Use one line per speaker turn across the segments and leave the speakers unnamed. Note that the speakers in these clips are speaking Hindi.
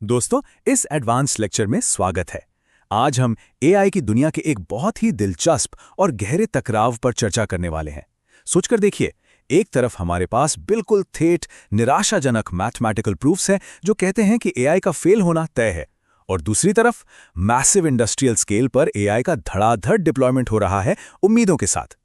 दोस्तों, इस एडवांस लेक्चर में स्वागत है। आज हम एआई की दुनिया के एक बहुत ही दिलचस्प और गहरे टकराव पर चर्चा करने वाले हैं। सोचकर देखिए, एक तरफ हमारे पास बिल्कुल ठेठ निराशाजनक मैथमेटिकल प्रूफ्स हैं जो कहते हैं कि एआई का फेल होना तय है, और दूसरी तरफ मैसिव इंडस्ट्रियल स्केल पर एआई का धड़ाधड़ डिप्लॉयमेंट हो रहा है उम्मीदों के साथ।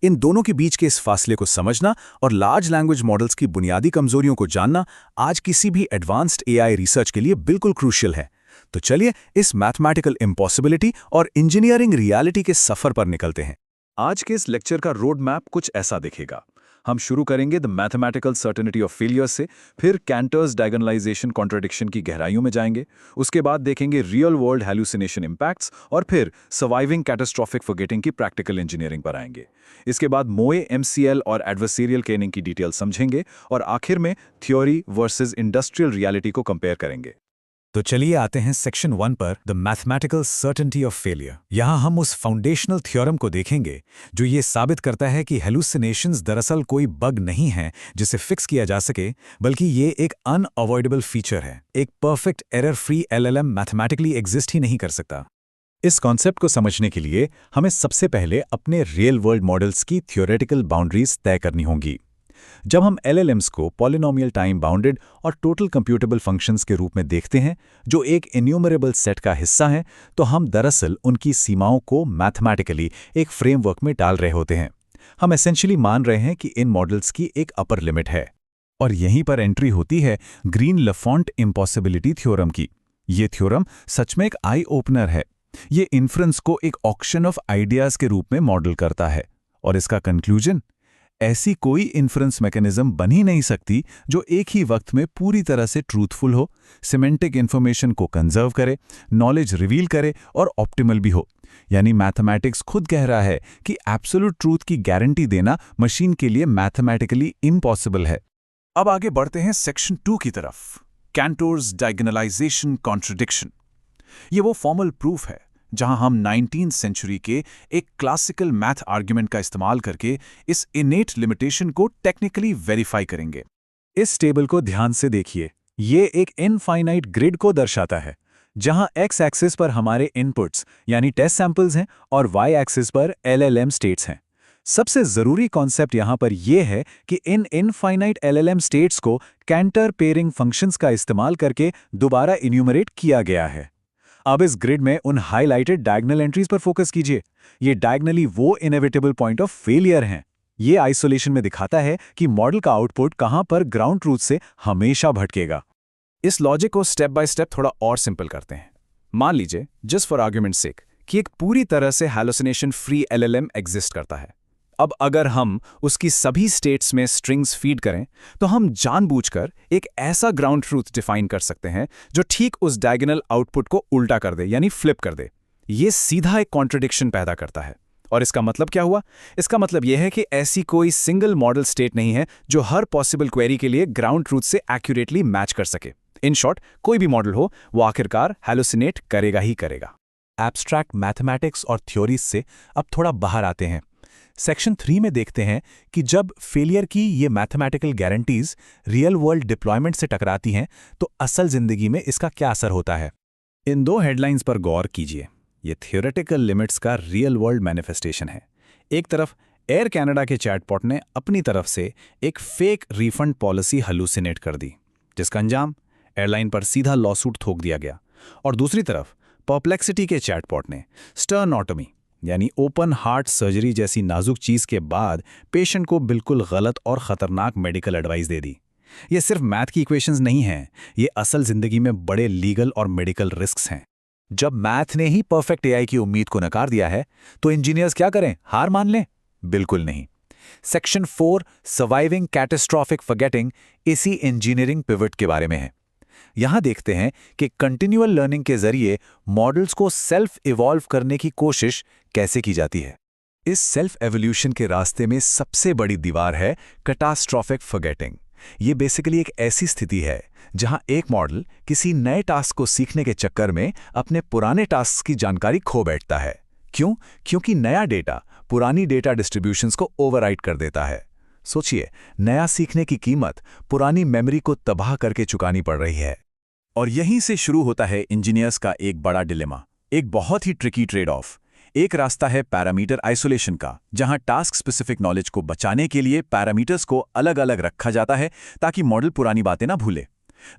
इन दोनों के बीच के इस फासले को समझना और लार्ज लैंग्वेज मॉडल्स की बुनियादी कमजोरियों को जानना आज किसी भी एडवांस्ड एआई रिसर्च के लिए बिल्कुल क्रूशियल है। तो चलिए इस मैथमेटिकल इम्पॉसिबिलिटी और इंजीनियरिंग रियलिटी के सफर पर निकलते हैं। आज के इस लेक्चर का रोड मैप कुछ ऐसा दिखेगा। हम शुरू करेंगे the mathematical certainty of failure से, फिर कैंटर्स डायगोनलाइजेशन कॉन्ट्रडिक्शन की गहराइयों में जाएंगे, उसके बाद देखेंगे रियल वर्ल्ड हैलुसिनेशन इंपैक्ट्स, और फिर सर्वाइविंग कैटास्ट्रॉफिक फॉरगेटिंग की प्रैक्टिकल इंजीनियरिंग पर आएंगे। इसके बाद मोए एमसीएल और एडवर्सेरियल केनिंग की डिटेल समझेंगे, और आखिर में थ्योरी वर्सेस इंडस्ट्रियल रियलिटी को कंपेयर करेंगे।
तो चलिए आते हैं सेक्शन 1 पर, the mathematical certainty of failure. यहाँ हम उस फाउंडेशनल थ्योरम को देखेंगे जो ये साबित करता है कि हेलुसिनेशंस दरअसल कोई बग नहीं है जिसे फिक्स किया जा सके, बल्कि ये एक अनअवॉइडेबल फीचर है। एक perfect error free LLM mathematically exist ही नहीं कर सकता। इस कॉन्सेप्ट को समझने के लिए हमें सबसे पहले अपने रियल वर्ल्ड मॉडल्स की थ्योरेटिकल बाउंड्रीज तय करनी होंगी। जब हम LLMs को पॉलिनोमियल टाइम बाउंडेड और टोटल कंप्यूटेबल फंक्शंस के रूप में देखते हैं जो एक इन्यूमरेबल सेट का हिस्सा हैं, तो हम दरअसल उनकी सीमाओं को मैथमेटिकली एक फ्रेमवर्क में डाल रहे होते हैं। हम एसेंशियली मान रहे हैं कि इन मॉडल्स की एक अपर लिमिट है, और यहीं पर एंट्री होती है ग्रीन-लफॉन्ट इम्पॉसिबिलिटी थ्योरम की। ये थ्योरम सच में एक आई ओपनर है। ये इन्फ्रेंस को एक ऑक्शन ऑफ आइडियाज के रूप में मॉडल करता है, और इसका कंक्लूजन, ऐसी कोई इन्फ्रेंस मैकेनिज्म बन ही नहीं सकती जो एक ही वक्त में पूरी तरह से ट्रूथफुल हो, सिमेंटिक इन्फॉर्मेशन को कंजर्व करे, नॉलेज रिवील करे और ऑप्टिमल भी हो। यानी मैथमेटिक्स खुद कह रहा है कि एब्सोल्यूट ट्रूथ की गारंटी देना मशीन के लिए मैथमेटिकली इम्पॉसिबल है।
अब आगे बढ़ते हैं सेक्शन 2 की तरफ, कैंटोर्स डायगोनलाइजेशन कॉन्ट्रडिक्शन। ये वो फॉर्मल प्रूफ है जहां हम 19वीं सेंचुरी के एक क्लासिकल मैथ आर्ग्यूमेंट का इस्तेमाल करके इस इनेट लिमिटेशन को टेक्निकली वेरीफाई करेंगे। इस टेबल को ध्यान से देखिए। ये एक इनफाइनाइट ग्रिड को दर्शाता है, जहां एक्स एक्सिस पर हमारे इनपुट्स यानी टेस्ट सैंपल्स हैं और वाई एक्सिस पर LLM स्टेट्स हैं। सबसे जरूरी कॉन्सेप्ट यहां पर यह है कि इन इनफाइनाइट LLM स्टेट्स को कैंटर पेयरिंग फंक्शंस का इस्तेमाल करके दोबारा इन्यूमरेट किया गया है। अब इस ग्रिड में उन हाइलाइटेड डायगोनल एंट्रीज पर फोकस कीजिए। ये डायगोनली वो इनएविटेबल पॉइंट ऑफ फेलियर हैं। ये आइसोलेशन में दिखाता है कि मॉडल का आउटपुट कहां पर ग्राउंड ट्रूथ से हमेशा भटकेगा। इस लॉजिक को स्टेप बाय स्टेप थोड़ा और सिंपल करते हैं। मान लीजिए, जस्ट फॉर आर्ग्यूमेंट सेक, कि एक पूरी तरह से हैलुसिनेशन फ्री LLM एग्जिस्ट करता है। अब अगर हम उसकी सभी स्टेट्स में स्ट्रिंग्स फीड करें, तो हम जानबूझकर एक ऐसा ग्राउंड ट्रूथ डिफाइन कर सकते हैं जो ठीक उस डायगोनल आउटपुट को उल्टा कर दे, यानी फ्लिप कर दे। ये सीधा एक कॉन्ट्रडिक्शन पैदा करता है। और इसका मतलब क्या हुआ? इसका मतलब यह है कि ऐसी कोई सिंगल मॉडल स्टेट नहीं है जो हर पॉसिबल क्वेरी के लिए ग्राउंड ट्रूथ से एक्यूरेटली मैच कर सके। इन शॉर्ट, कोई भी मॉडल हो, वो आखिरकार हैलुसिनेट करेगा ही करेगा।
एब्स्ट्रैक्ट मैथमेटिक्स और थ्योरीज से अब थोड़ा बाहर आते हैं। सेक्शन 3 में देखते हैं कि जब फेलियर की ये mathematical guarantees real world deployment से टकराती हैं, तो असल जिंदगी में इसका क्या असर होता है।
इन दो हेडलाइंस पर गौर कीजिए। ये थियोरेटिकल लिमिट्स का रियल वर्ल्ड मैनिफेस्टेशन है। एक तरफ एयर कनाडा के चैटबॉट ने अपनी तरफ से एक फेक रिफंड पॉलिसी हलूसिनेट कर दी, जिसका अंजाम एयरलाइन पर सीधा लॉसूट थोक दिया गया। और दूसरी तरफ परप्लेक्सिटी के चैटबॉट ने स्टर्नोटमी यानी ओपन हार्ट सर्जरी जैसी नाजुक चीज के बाद पेशेंट को बिल्कुल गलत और खतरनाक मेडिकल एडवाइस दे दी। ये सिर्फ मैथ की इक्वेशंस नहीं हैं, ये असल जिंदगी में बड़े लीगल और मेडिकल रिस्क्स हैं।
जब मैथ ने ही परफेक्ट एआई की उम्मीद को नकार दिया है, तो इंजीनियर्स क्या करें? हार मान लें? बिल्कुल नहीं। सेक्शन 4 सर्वाइविंग कैटास्ट्रॉफिक फॉरगेटिंग इसी इंजीनियरिंग पिवट के बारे में है। यहां देखते हैं कि कंटिन्यूअल लर्निंग के जरिए मॉडल्स को सेल्फ इवॉल्व करने की कोशिश कैसे की जाती है। इस सेल्फ एवोल्यूशन के रास्ते में सबसे बड़ी दीवार है कैटास्ट्रॉफिक फॉरगेटिंग। ये बेसिकली एक ऐसी स्थिति है जहां एक मॉडल किसी नए टास्क को सीखने के चक्कर में अपने पुराने टास्क की जानकारी खो बैठता है। क्यों? क्योंकि नया डेटा पुरानी डेटा डिस्ट्रीब्यूशंस को ओवरराइड कर देता है। सोचिए, नया सीखने की कीमत पुरानी मेमोरी को तबाह करके चुकानी पड़ रही है।
और यहीं से शुरू होता है इंजीनियर्स का एक बड़ा डिलेमा, एक बहुत ही ट्रिकी ट्रेड ऑफ। एक रास्ता है पैरामीटर आइसोलेशन का, जहां टास्क स्पेसिफिक नॉलेज को बचाने के लिए पैरामीटर्स को अलग अलग रखा जाता है ताकि मॉडल पुरानी बातें ना भूले।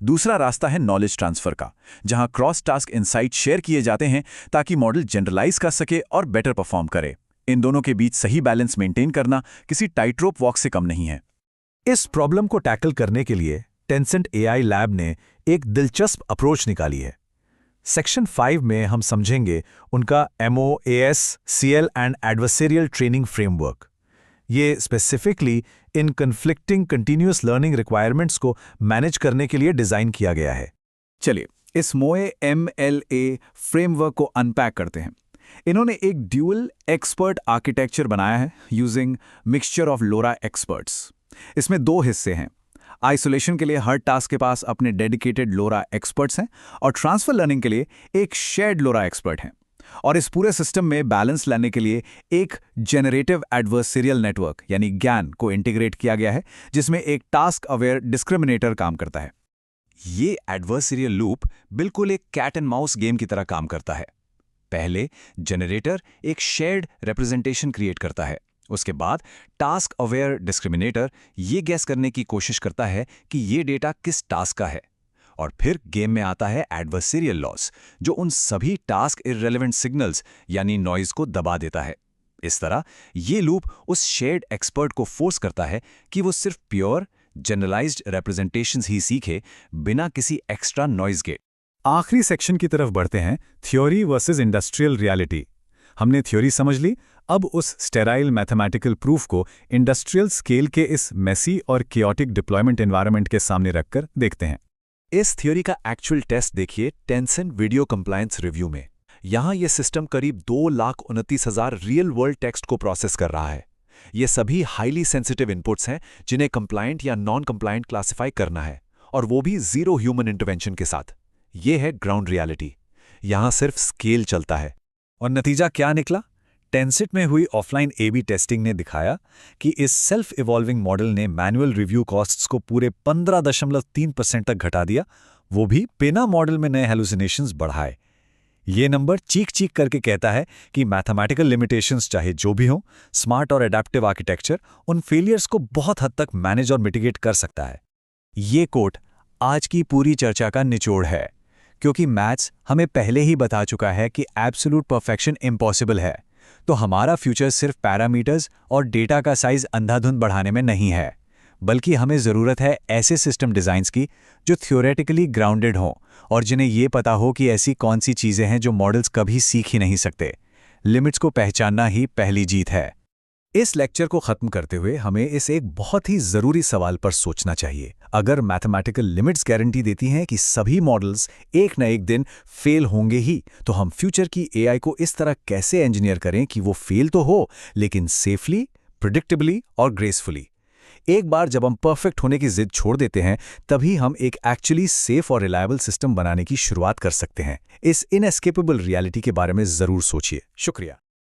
दूसरा रास्ता है नॉलेज ट्रांसफर का, जहां क्रॉस टास्क इनसाइट शेयर किए जाते हैं ताकि मॉडल जनरलाइज कर सके और बेटर परफॉर्म करे। इन दोनों के बीच सही बैलेंस मेंटेन करना किसी टाइट रोप वॉक से कम नहीं है।
इस प्रॉब्लम को टैकल करने के लिए टेंसेंट AI लैब ने एक दिलचस्प अप्रोच निकाली है। सेक्शन 5 में हम समझेंगे उनका MOAS CL and adversarial training framework. ये specifically in conflicting continuous learning requirements को मैनेज करने के लिए डिज़ाइन किया गया है।
चलिए इस MOA MLA फ्रेमवर्क को अनपैक करते हैं। इन्होंने एक ड्यूअल एक्सपर्ट आर्किटेक्चर बनाया है using mixture of LoRA experts. इसमें 2 हिस्से हैं। आइसोलेशन के लिए हर टास्क के पास अपने डेडिकेटेड लोरा एक्सपर्ट्स हैं और ट्रांसफर लर्निंग के लिए एक शेयर्ड लोरा एक्सपर्ट हैं। और इस पूरे सिस्टम में बैलेंस लाने के लिए एक जेनरेटिव एडवर्सेरियल नेटवर्क यानी GAN को इंटीग्रेट किया गया है, जिसमें एक टास्क अवेयर डिस्क्रिमिनेटर काम करता है।
ये एडवर्सेरियल लूप बिल्कुल एक कैट एंड माउस गेम की तरह काम करता है। पहले जनरेटर एक शेयर्ड रिप्रेजेंटेशन क्रिएट करता है, उसके बाद टास्क अवेयर डिस्क्रिमिनेटर ये गैस करने की कोशिश करता है कि ये डेटा किस टास्क का है, और फिर गेम में आता है एडवर्सेरियल लॉस, जो उन सभी टास्क इररिलेवेंट सिग्नल्स यानी नॉइज को दबा देता है। इस तरह ये लूप उस शेयर्ड एक्सपर्ट को फोर्स करता है कि वो सिर्फ प्योर जनरलाइज्ड रिप्रेजेंटेशंस ही सीखे, बिना किसी एक्स्ट्रा नॉइज के।
आखिरी सेक्शन की तरफ बढ़ते हैं, थ्योरी वर्सेस इंडस्ट्रियल रियलिटी। हमने थ्योरी समझ ली, अब उस स्टेराइल मैथमेटिकल प्रूफ को इंडस्ट्रियल स्केल के इस मेसी और कियोटिक डिप्लॉयमेंट एनवायरनमेंट के सामने रखकर देखते हैं।
इस थ्योरी का एक्चुअल टेस्ट देखिए टेंसेंट वीडियो कंप्लायंस रिव्यू में। यहाँ ये सिस्टम करीब 2,29,000 रियल वर्ल्ड टेक्स्ट को प्रोसेस कर रहा है। ये सभी हाईली सेंसिटिव इनपुट्स हैं जिन्हें कंप्लायंट या नॉन कंप्लायंट क्लासिफाई करना है, और वो भी 0 ह्यूमन इंटरवेंशन के साथ। ये है ग्राउंड रियलिटी। यहाँ सिर्फ स्केल चलता है।
और नतीजा क्या निकला? टेंसेट में हुई ऑफलाइन AB टेस्टिंग ने दिखाया कि इस सेल्फ इवॉल्विंग मॉडल ने मैनुअल रिव्यू कॉस्ट्स को पूरे 15.3% तक घटा दिया, वो भी बिना मॉडल में नए हेलुसिनेशंस बढ़ाए। ये नंबर चीख चीख करके कहता है कि मैथमेटिकल लिमिटेशंस चाहे जो भी हों, स्मार्ट और एडेप्टिव आर्किटेक्चर उन फेलियर्स को बहुत हद तक मैनेज और मिटिगेट कर सकता है। ये कोट आज की पूरी चर्चा का निचोड़ है, क्योंकि मैथ्स हमें पहले ही बता चुका है कि एब्सोल्यूट परफेक्शन इम्पॉसिबल है। तो हमारा फ्यूचर सिर्फ पैरामीटर्स और डेटा का साइज अंधाधुंध बढ़ाने में नहीं है, बल्कि हमें ज़रूरत है ऐसे सिस्टम डिज़ाइंस की जो थ्योरेटिकली ग्राउंडेड हों और जिन्हें ये पता हो कि ऐसी कौन सी चीज़ें हैं जो मॉडल्स कभी सीख ही नहीं सकते। लिमिट्स को पहचानना ही पहली जीत है। इस लेक्चर को ख़त्म करते हुए हमें इस एक बहुत ही ज़रूरी सवाल पर सोचना चाहिए। अगर मैथमेटिकल लिमिट्स गारंटी देती हैं कि सभी मॉडल्स एक न एक दिन फेल होंगे ही, तो हम फ्यूचर की AI को इस तरह कैसे इंजीनियर करें कि वो फेल तो हो, लेकिन सेफली, प्रिडिक्टेबली और ग्रेसफुली। एक बार जब हम परफेक्ट होने की जिद छोड़ देते हैं, तभी हम एक एक्चुअली सेफ और रिलायबल सिस्टम बनाने की शुरुआत कर सकते हैं। इस इनएस्केपेबल रियलिटी के बारे में ज़रूर सोचिए। शुक्रिया।